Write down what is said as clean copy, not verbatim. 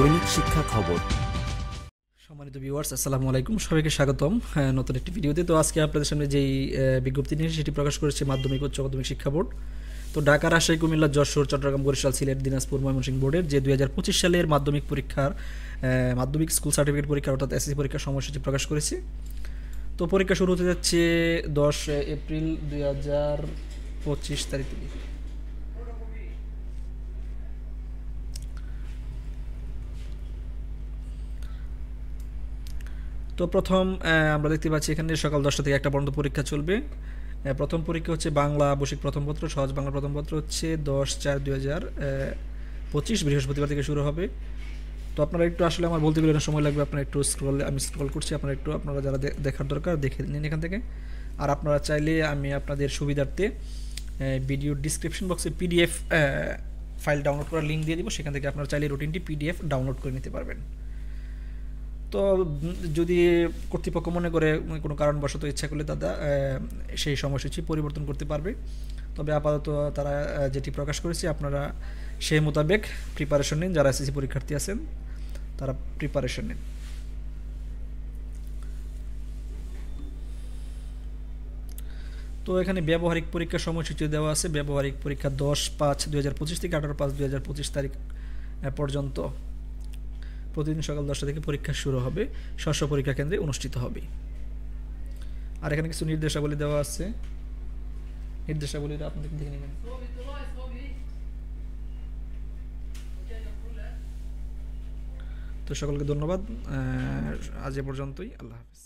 দৈনিক শিক্ষা খবর। সম্মানিত ভিউয়ার্স, আসসালামু আলাইকুম, সবাইকে স্বাগতম নতুন একটি ভিডিওতে। তো আজকে আপনাদের সামনে যেই বিজ্ঞপ্তি নিয়ে সেটি প্রকাশ করেছে মাধ্যমিক উচ্চ মাধ্যমিক শিক্ষা বোর্ড। তো ঢাকা, রাজশাহী, কুমিল্লা, যশোর, চট্টগ্রাম, বরিশাল, সিলেট, দিনাজপুর, ময়মনসিংহ বোর্ডের যে 2025 সালের মাধ্যমিক পরীক্ষার মাধ্যমিক স্কুল সার্টিফিকেট পরীক্ষা অর্থাৎ এসএসসি পরীক্ষার সময়সূচি প্রকাশ করেছে। তো পরীক্ষা শুরু হতে যাচ্ছে 10 এপ্রিল 2025 তারিখ থেকে। তো প্রথম আমরা দেখতে পাচ্ছি এখানে সকাল 10টা থেকে 1টা পর্যন্ত পরীক্ষা চলবে। প্রথম পরীক্ষা হচ্ছে বাংলা আবশ্যিক প্রথম পত্র, সহজ বাংলা প্রথম পত্র হচ্ছে 10/4/2025 বৃহস্পতিবার থেকে শুরু হবে। তো আপনারা একটু আসলে আমার বলতে গেলে সময় লাগবে, আপনারা একটু আমি স্ক্রল করছি, আপনারা যারা দেখার দরকার দেখে নিন এখান থেকে। আর আপনারা চাইলে আমি আপনাদের সুবিধার্থে ভিডিও ডিসক্রিপশন বক্সে পিডিএফ ফাইল ডাউনলোড করার লিঙ্ক দিয়ে দিব, সেখান থেকে আপনারা চাইলে রুটিনটি পিডিএফ ডাউনলোড করে নিতে পারবেন। তো যদি কর্তৃপক্ষ মনে করে কোনো কারণবশত ইচ্ছা করলে তারা সেই সময়সূচি পরিবর্তন করতে পারবে। তবে আপাতত তারা যেটি প্রকাশ করেছে আপনারা সেই মোতাবেক প্রিপারেশন নিন। যারা এসএসসি পরীক্ষার্থী আছেন তারা প্রিপারেশন নিন। তো এখানে ব্যবহারিক পরীক্ষার সময়সূচি দেওয়া আছে। ব্যবহারিক পরীক্ষা 10/5/2025 থেকে 18/5/2025 তারিখ পর্যন্ত প্রতিদিন সকাল 10টা থেকে পরীক্ষা শুরু হবে, স্ব পরীক্ষা কেন্দ্রে অনুষ্ঠিত হবে। আর এখানে কিছু নির্দেশাবলী দেওয়া আছে, নির্দেশাবলীটা আপনাদের দেখে নেবেন। তো সকলকে ধন্যবাদ, আজ এ পর্যন্তই, আল্লাহ হাফেজ।